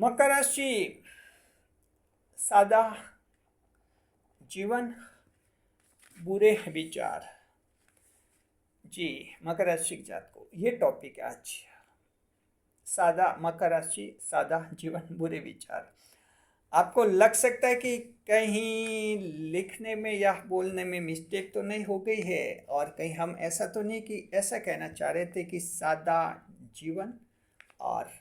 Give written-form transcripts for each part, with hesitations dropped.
मकर राशि सादा जीवन, बुरे विचार। जी, मकर राशि के जातकों ये टॉपिक है आज। सादा मकर राशि, सादा जीवन, बुरे विचार। आपको लग सकता है कि कहीं लिखने में या बोलने में मिस्टेक तो नहीं हो गई है, और कहीं हम ऐसा तो नहीं कि ऐसा कहना चाह रहे थे कि सादा जीवन और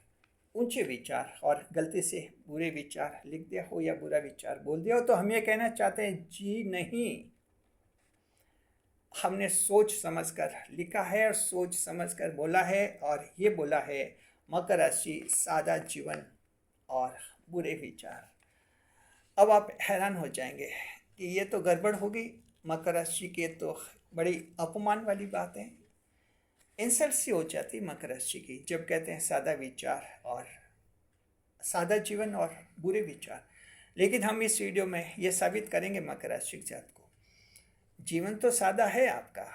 ऊंचे विचार और गलती से बुरे विचार लिख दिया हो या बुरा विचार बोल दिया हो। तो हम ये कहना चाहते हैं जी नहीं, हमने सोच समझकर लिखा है और सोच समझकर बोला है, और ये बोला है मकर राशि सादा जीवन और बुरे विचार। अब आप हैरान हो जाएंगे कि ये तो गड़बड़ होगी, मकर राशि के तो बड़ी अपमान वाली बात है, इंसल्ट सी हो जाती मकर राशि की जब कहते हैं सादा विचार और सादा जीवन और बुरे विचार। लेकिन हम इस वीडियो में ये साबित करेंगे मकर राशि के जात को, जीवन तो सादा है आपका,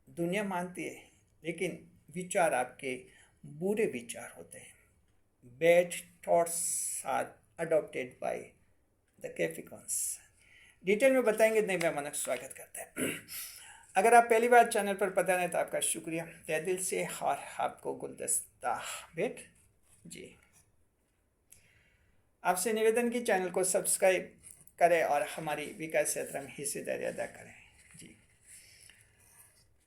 दुनिया मानती है, लेकिन विचार आपके बुरे विचार होते हैं। Bad thoughts are adopted by the Capricorns. Detail में बताएंगे, नहीं मैं मनक स्वागत करते हैं। अगर आप पहली बार चैनल पर पता नहीं तो आपका शुक्रिया तहे दिल से, और आपको गुलदस्ता भेंट। जी, आपसे निवेदन की चैनल को सब्सक्राइब करें और हमारी विकास यात्रा में हिस्सेदारी अदा करें। जी,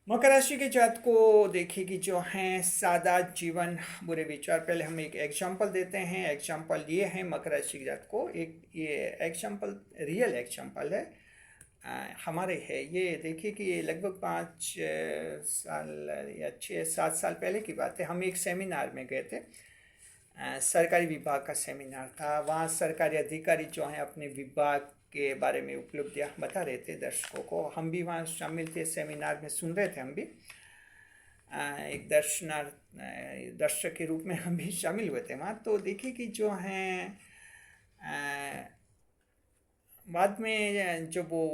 मकर राशि के जात को देखिए कि जो हैं सादा जीवन, बुरे विचार। पहले हम एक एग्जाम्पल देते हैं। एग्जाम्पल ये है मकर राशि के जात को, एक ये एग्जाम्पल रियल एग्जाम्पल है, हमारे है। ये देखिए कि ये लगभग 5 साल या 6-7 साल पहले की बात है। हम एक सेमिनार में गए थे, सरकारी विभाग का सेमिनार था। वहाँ सरकारी अधिकारी जो हैं अपने विभाग के बारे में उपलब्धियाँ बता रहे थे दर्शकों को। हम भी वहाँ शामिल थे, सेमिनार में सुन रहे थे। हम भी एक दर्शक के रूप में हम भी शामिल हुए थे वहाँ। तो देखिए कि जो हैं बाद में जब वो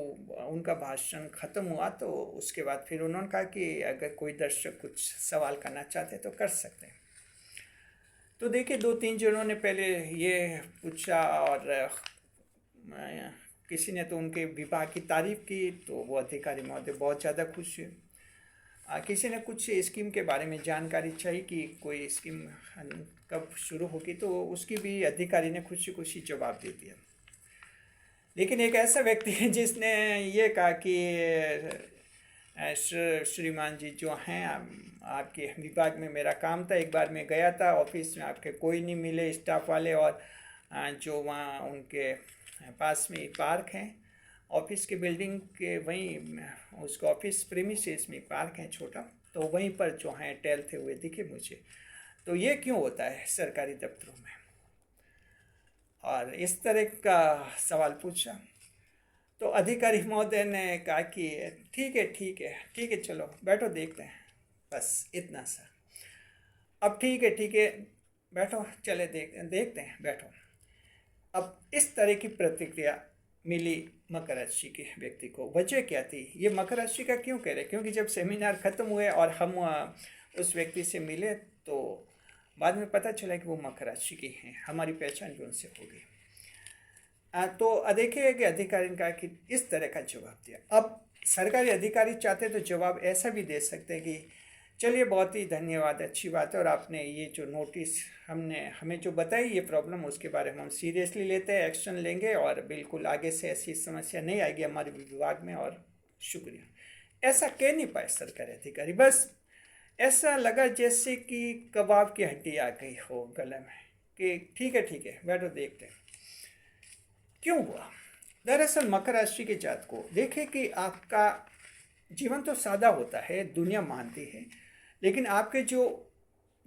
उनका भाषण ख़त्म हुआ तो उसके बाद फिर उन्होंने कहा कि अगर कोई दर्शक कुछ सवाल करना चाहते तो कर सकते हैं। तो देखिए 2-3 जनों ने पहले ये पूछा, और किसी ने तो उनके विभाग की तारीफ़ की, तो वो अधिकारी महोदय बहुत ज़्यादा खुश हुए। किसी ने कुछ स्कीम के बारे में जानकारी चाहिए कि कोई स्कीम कब शुरू होगी, तो उसकी भी अधिकारी ने खुशी खुशी जवाब दे दिया। लेकिन एक ऐसा व्यक्ति है जिसने ये कहा कि श्रीमान जी जो हैं, आपके विभाग में मेरा काम था, एक बार मैं गया था ऑफिस में, आपके कोई नहीं मिले स्टाफ वाले, और जो वहाँ उनके पास में पार्क है, ऑफिस के बिल्डिंग के वहीं उसका ऑफिस प्रीमिसेस में पार्क है छोटा, तो वहीं पर जो हैं टहलते हुए दिखे मुझे। तो ये क्यों होता है सरकारी दफ्तरों में, और इस तरह का सवाल पूछा। तो अधिकारी महोदय ने कहा कि ठीक है ठीक है ठीक है, चलो बैठो देखते हैं, बस इतना सा। अब ठीक है बैठो, चले देखते हैं, बैठो। अब इस तरह की प्रतिक्रिया मिली मकर राशि के व्यक्ति को। वजह क्या थी, ये मकर राशि का क्यों कह रहे, क्योंकि जब सेमिनार ख़त्म हुए और हम उस व्यक्ति से मिले तो बाद में पता चला कि वो मकर राशि के हैं, हमारी पहचान भी उनसे हो गई। तो देखिए कि अधिकारी ने कहा कि इस तरह का जवाब दिया। अब सरकारी अधिकारी चाहते तो जवाब ऐसा भी दे सकते हैं कि चलिए बहुत ही धन्यवाद, अच्छी बात है, और आपने ये जो नोटिस हमें जो बताई ये प्रॉब्लम, उसके बारे में हम सीरियसली लेते हैं, एक्शन लेंगे, और बिल्कुल आगे से ऐसी समस्या नहीं आएगी हमारे विभाग में, और शुक्रिया। ऐसा कह नहीं पाए सरकारी अधिकारी। बस ऐसा लगा जैसे कि कबाब की हड्डी आ गई हो गले में, कि ठीक है बैठो देखते हैं। क्यों हुआ? दरअसल मकर राशि के जात को देखें कि आपका जीवन तो सादा होता है, दुनिया मानती है, लेकिन आपके जो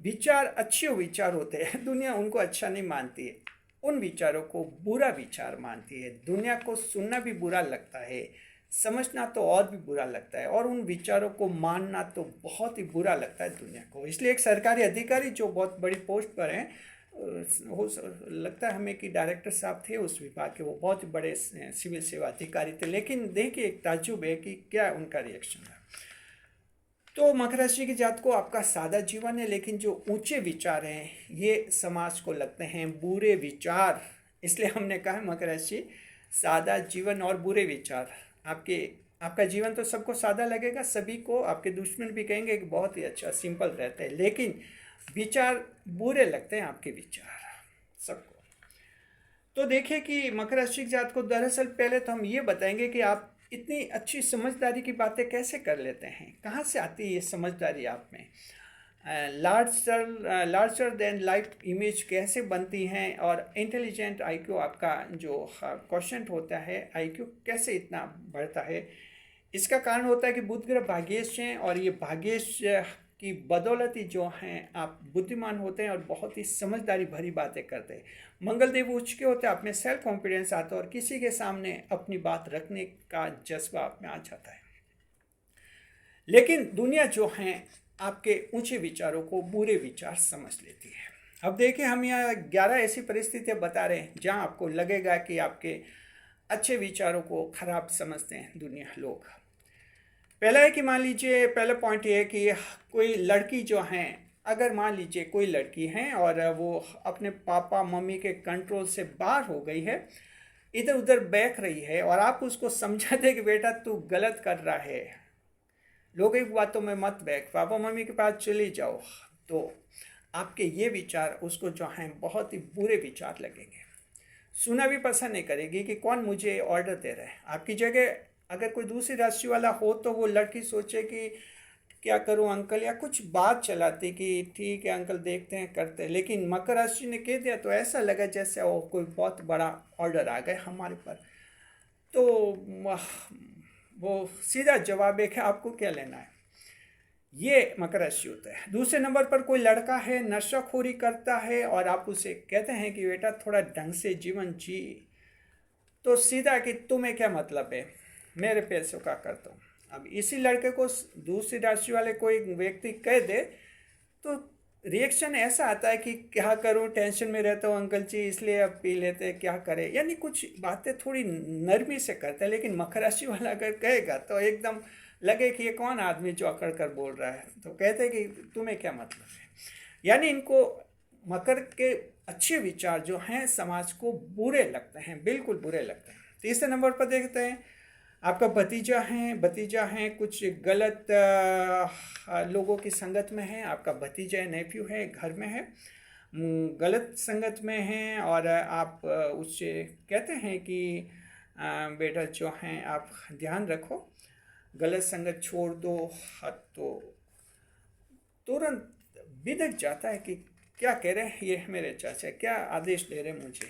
विचार अच्छे विचार होते हैं, दुनिया उनको अच्छा नहीं मानती है, उन विचारों को बुरा विचार मानती है। दुनिया को सुनना भी बुरा लगता है, समझना तो और भी बुरा लगता है, और उन विचारों को मानना तो बहुत ही बुरा लगता है दुनिया को। इसलिए एक सरकारी अधिकारी जो बहुत बड़ी पोस्ट पर हैं, हो लगता है हमें कि डायरेक्टर साहब थे उस विभाग के, वो बहुत बड़े सिविल सेवा अधिकारी थे। लेकिन देखिए एक ताज्जुब है कि क्या उनका रिएक्शन था। तो मकर राशि की जात को आपका सादा जीवन है, लेकिन जो ऊंचे विचार हैं ये समाज को लगते हैं बुरे विचार। इसलिए हमने कहा मकर राशि सादा जीवन और बुरे विचार। आपके आपका जीवन तो सबको सादा लगेगा, सभी को आपके दुश्मन भी कहेंगे कि बहुत ही अच्छा सिंपल रहता है, लेकिन विचार बुरे लगते हैं आपके विचार सबको। तो देखिए कि मकर राशि की जात को दरअसल पहले तो हम ये बताएंगे कि आप इतनी अच्छी समझदारी की बातें कैसे कर लेते हैं, कहाँ से आती है ये समझदारी आप में, लार्जर देन लाइफ इमेज कैसे बनती हैं, और इंटेलिजेंट आईक्यू आपका जो क्वेश्चन होता है आईक्यू कैसे इतना बढ़ता है। इसका कारण होता है कि बुध ग्रह भाग्येश हैं, और ये भाग्येश की बदौलत ही जो हैं आप बुद्धिमान होते हैं और बहुत ही समझदारी भरी बातें करते हैं। मंगल देव उच्च के होते हैं, आप में सेल्फ कॉन्फिडेंस आता है और किसी के सामने अपनी बात रखने का जज्बा आप में आ जाता है। लेकिन दुनिया जो है आपके ऊंचे विचारों को बुरे विचार समझ लेती है। अब देखिए हम यहाँ 11 ऐसी परिस्थितियाँ बता रहे हैं जहाँ आपको लगेगा कि आपके अच्छे विचारों को खराब समझते हैं दुनिया लोग। पहला है कि मान लीजिए, पहला पॉइंट ये है कि कोई लड़की जो हैं, अगर मान लीजिए कोई लड़की है और वो अपने पापा मम्मी के कंट्रोल से बाहर हो गई है, इधर उधर बहक रही है, और आप उसको समझाते कि बेटा तू गलत कर रहा है, लोगों की बातों में मत बहक, पापा मम्मी के पास चली जाओ, तो आपके ये विचार उसको जो हैं बहुत ही बुरे विचार लगेंगे। सुना भी पसंद नहीं करेगी कि कौन मुझे ऑर्डर दे रहा है। आपकी जगह अगर कोई दूसरी राशि वाला हो तो वो लड़की सोचे कि क्या करूं अंकल, या कुछ बात चलाती कि ठीक है अंकल देखते हैं करते हैं। लेकिन मकर राशि ने कह दिया तो ऐसा लगा जैसे वो कोई बहुत बड़ा ऑर्डर आ गया हमारे पर। तो वो सीधा जवाब है कि आपको क्या लेना है, ये मकर राशि होता है। दूसरे नंबर पर कोई लड़का है नशाखोरी करता है और आप उसे कहते हैं कि बेटा थोड़ा ढंग से जीवन जी, तो सीधा कि तुम्हें क्या मतलब है, मेरे पैसों का करता हूँ। अब इसी लड़के को दूसरी राशि वाले कोई व्यक्ति कह दे तो रिएक्शन ऐसा आता है कि क्या करूँ, टेंशन में रहता हूँ अंकल जी इसलिए अब पी लेते हैं, क्या करें, यानी कुछ बातें थोड़ी नरमी से करते हैं। लेकिन मकर राशि वाला अगर कहेगा तो एकदम लगे कि ये कौन आदमी जो अकड़ कर बोल रहा है, तो कहते हैं कि तुम्हें क्या मतलब है। यानी इनको मकर के अच्छे विचार जो हैं समाज को बुरे लगते हैं, बिल्कुल बुरे लगते हैं। तीसरे नंबर पर देखते हैं आपका भतीजा है कुछ गलत लोगों की संगत में है। आपका भतीजा है, नेफ्यू है, घर में है, गलत संगत में है, और आप उससे कहते हैं कि बेटा जो हैं आप ध्यान रखो, गलत संगत छोड़ दो, तो तुरंत बिदक जाता है कि क्या कह रहे हैं ये मेरे चाचा, क्या आदेश दे रहे हैं मुझे।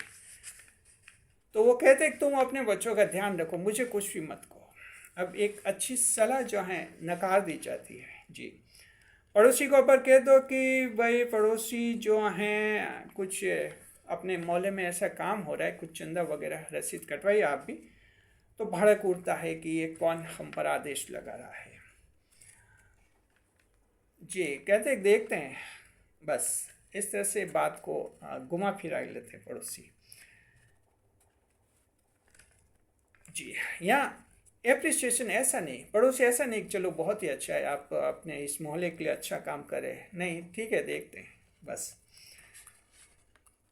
तो वो कहते हैं कि तुम अपने बच्चों का ध्यान रखो, मुझे कुछ भी मत कहो। अब एक अच्छी सलाह जो है नकार दी जाती है जी। पड़ोसी को ऊपर कह दो कि भाई पड़ोसी जो हैं कुछ अपने मोहल्ले में ऐसा काम हो रहा है, कुछ चंदा वगैरह रसीद कटवाइए आप भी, तो भड़क उठता है कि ये कौन हम पर आदेश लगा रहा है जी। कहते देखते हैं, बस इस तरह से बात को घुमा फिरा लेते हैं पड़ोसी जी। यहाँ एप्रिसिएशन ऐसा नहीं, पड़ोसी ऐसा नहीं कि चलो बहुत ही अच्छा है आप अपने इस मोहल्ले के लिए अच्छा काम कर रहे हैं, नहीं ठीक है देखते हैं बस।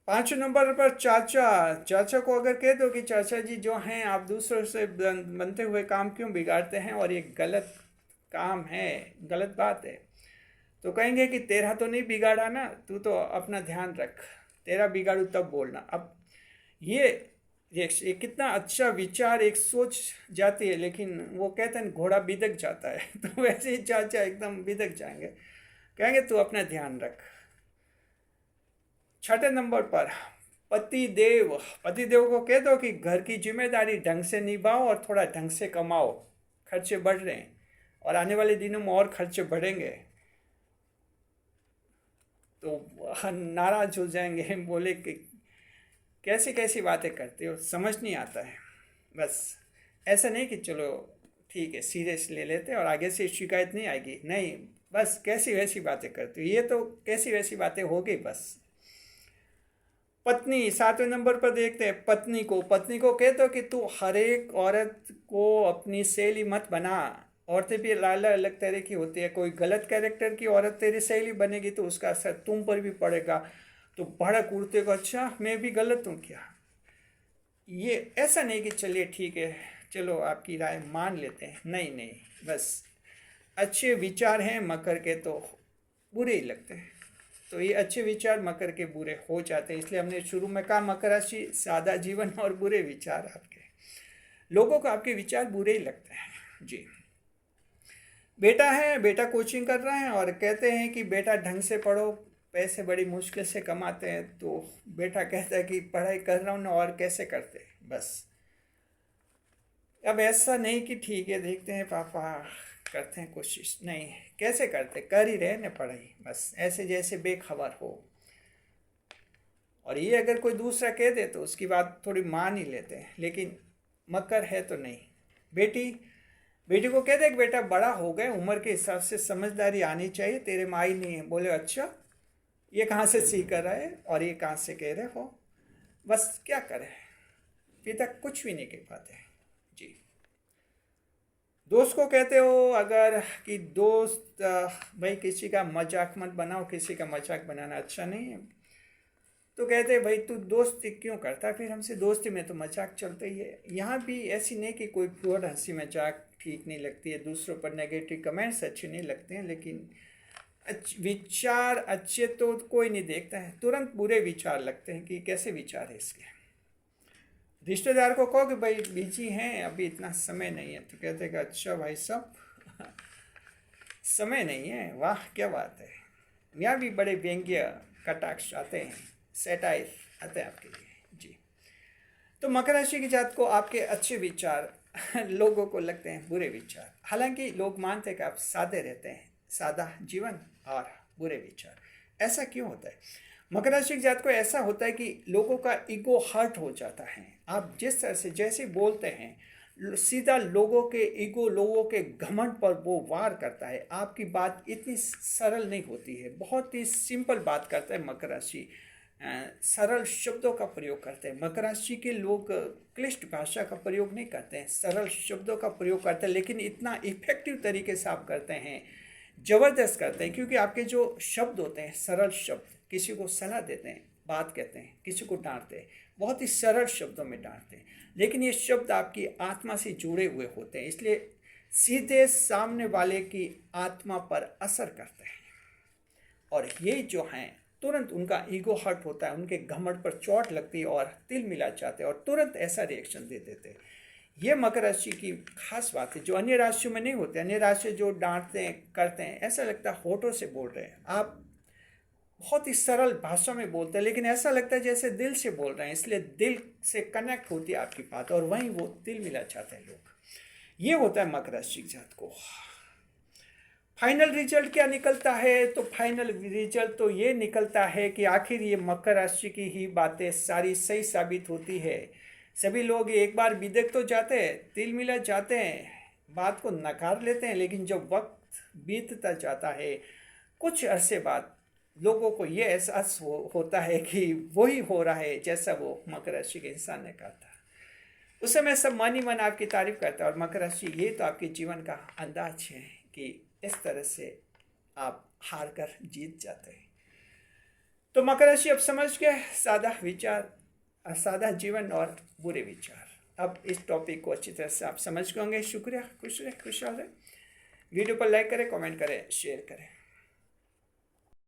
5 नंबर पर चाचा को अगर कह दो कि चाचा जी जो हैं आप दूसरों से बनते हुए काम क्यों बिगाड़ते हैं और ये गलत काम है, गलत बात है, तो कहेंगे कि तेरा तो नहीं बिगाड़ा ना, तू तो अपना ध्यान रख, तेरा बिगाड़ू तब बोलना। अब ये एक कितना अच्छा विचार, एक सोच जाती है, लेकिन वो कहते हैं घोड़ा बिदक जाता है तो वैसे ही चाचा एकदम बिदक जाएंगे, कहेंगे तू अपना ध्यान रख। 6 नंबर पर पतिदेव को कह दो कि घर की जिम्मेदारी ढंग से निभाओ और थोड़ा ढंग से कमाओ, खर्चे बढ़ रहे हैं और आने वाले दिनों में और खर्चे बढ़ेंगे। तो नाराज हो जाएंगे, बोले कि कैसी कैसी बातें करते हो, समझ नहीं आता है। बस ऐसा नहीं कि चलो ठीक है सीरियस ले लेते और आगे से शिकायत नहीं आएगी, नहीं बस कैसी वैसी बातें करते हो, ये तो कैसी वैसी बातें हो गई बस। पत्नी 7 नंबर पर देखते हैं पत्नी को कह दो कि तू हर एक औरत को अपनी सहेली मत बना, औरतें भी अलग अलग तरह की होती है। कोई गलत कैरेक्टर की औरत तेरी सहेली बनेगी तो उसका असर तुम पर भी पड़ेगा, तो भड़क उड़ते को अच्छा मैं भी गलत हूँ क्या। ये ऐसा नहीं कि चलिए ठीक है, चलो आपकी राय मान लेते हैं, नहीं नहीं, बस अच्छे विचार हैं मकर के तो बुरे ही लगते हैं। तो ये अच्छे विचार मकर के बुरे हो जाते हैं, इसलिए हमने शुरू में कहा मकर राशि सादा जीवन और बुरे विचार आपके, लोगों को आपके विचार बुरे ही लगते हैं जी। बेटा है, बेटा कोचिंग कर रहे हैं और कहते हैं कि बेटा ढंग से पढ़ो, पैसे बड़ी मुश्किल से कमाते हैं, तो बेटा कहता है कि पढ़ाई कर रहा हूँ ना, और कैसे करते बस। अब ऐसा नहीं कि ठीक है देखते हैं पापा करते हैं कोशिश, नहीं, कैसे करते, कर ही रहे ना पढ़ाई, बस ऐसे जैसे बेखबर हो। और ये अगर कोई दूसरा कह दे तो उसकी बात थोड़ी मान ही लेते हैं, लेकिन मकर है तो नहीं। बेटी को कहते कि बेटा बड़ा हो गए, उम्र के हिसाब से समझदारी आनी चाहिए, तेरे माँ ही नहीं है। बोले अच्छा, ये कहाँ से सीख कर रहे और ये कहाँ से कह रहे हो। बस क्या करें, पिता कुछ भी नहीं कह पाते जी। दोस्त को कहते हो अगर कि दोस्त भाई किसी का मजाक मत बनाओ, किसी का मजाक बनाना अच्छा नहीं है। तो कहते भाई तू दोस्ती क्यों करता, फिर हमसे दोस्ती में तो मजाक चलता ही है। यहाँ भी ऐसी नहीं कि कोई प्योर हंसी मजाक ठीक नहीं लगती है, दूसरों पर नेगेटिव कमेंट्स अच्छे नहीं लगते हैं, लेकिन विचार अच्छे तो कोई नहीं देखता है, तुरंत बुरे विचार लगते हैं कि कैसे विचार है इसके। रिश्तेदार को कहो कि भाई बिजी हैं अभी इतना समय नहीं है, तो कहते कि अच्छा भाई सब समय नहीं है, वाह क्या बात है। यहाँ भी बड़े व्यंग्य कटाक्ष आते हैं, सेटाइर आते हैं आपके लिए जी। तो मकर राशि की जात को आपके अच्छे विचार लोगों को लगते हैं बुरे विचार। हालांकि लोग मानते हैं कि आप सादे रहते हैं, सादा जीवन और बुरे विचार। ऐसा क्यों होता है? मकर राशि की जात को ऐसा होता है कि लोगों का ईगो हर्ट हो जाता है। आप जिस तरह से जैसे बोलते हैं सीधा लोगों के ईगो, लोगों के घमंड पर वो वार करता है। आपकी बात इतनी सरल नहीं होती है, बहुत ही सिंपल बात करता है मकर राशि, सरल शब्दों का प्रयोग करते हैं। मकर राशि के लोग क्लिष्ट भाषा का प्रयोग नहीं करते हैं, सरल शब्दों का प्रयोग करते हैं, लेकिन इतना इफेक्टिव तरीके से आप करते हैं, ज़बरदस्त करते हैं। क्योंकि आपके जो शब्द होते हैं सरल शब्द, किसी को सलाह देते हैं, बात कहते हैं, किसी को डांटते हैं, बहुत ही सरल शब्दों में डांटते हैं, लेकिन ये शब्द आपकी आत्मा से जुड़े हुए होते हैं, इसलिए सीधे सामने वाले की आत्मा पर असर करते हैं। और ये जो हैं तुरंत उनका ईगो हर्ट होता है, उनके घमंड पर चोट लगती है और तिल मिला जाते हैं और तुरंत ऐसा रिएक्शन दे देते हैं। ये मकर राशि की खास बात है, जो अन्य राशियों में नहीं होते। अन्य राशि जो डांटते हैं करते हैं, ऐसा लगता है होठों से बोल रहे हैं, आप बहुत ही सरल भाषा में बोलते हैं, लेकिन ऐसा लगता है जैसे दिल से बोल रहे हैं, इसलिए दिल से कनेक्ट होती है आपकी बात और वहीं वो तिल मिला चाहते हैं लोग। ये होता है मकर राशि जात को। फाइनल रिजल्ट क्या निकलता है? तो फाइनल रिजल्ट तो ये निकलता है कि आखिर ये मकर राशि की ही बातें सारी सही साबित होती है। सभी लोग एक बार बिदक तो जाते हैं, तिल मिला जाते हैं, बात को नकार लेते हैं, लेकिन जब वक्त बीतता जाता है कुछ अरसे बाद लोगों को ये एहसास होता है कि वही हो रहा है जैसा वो मकर राशि के इंसान ने कहा था। उस समय सब मन ही मन आपकी तारीफ करता है। और मकर राशि ये तो आपके जीवन का अंदाज है कि इस तरह से आप हार कर जीत जाते हैं। तो मकर राशि अब समझ गए, सादा विचार, सादा जीवन और बुरे विचार। अब इस टॉपिक को अच्छी तरह से आप समझ गए होंगे। शुक्रिया, खुश रहे, खुशहाल रहे। वीडियो पर लाइक करें, कमेंट करें, शेयर करें।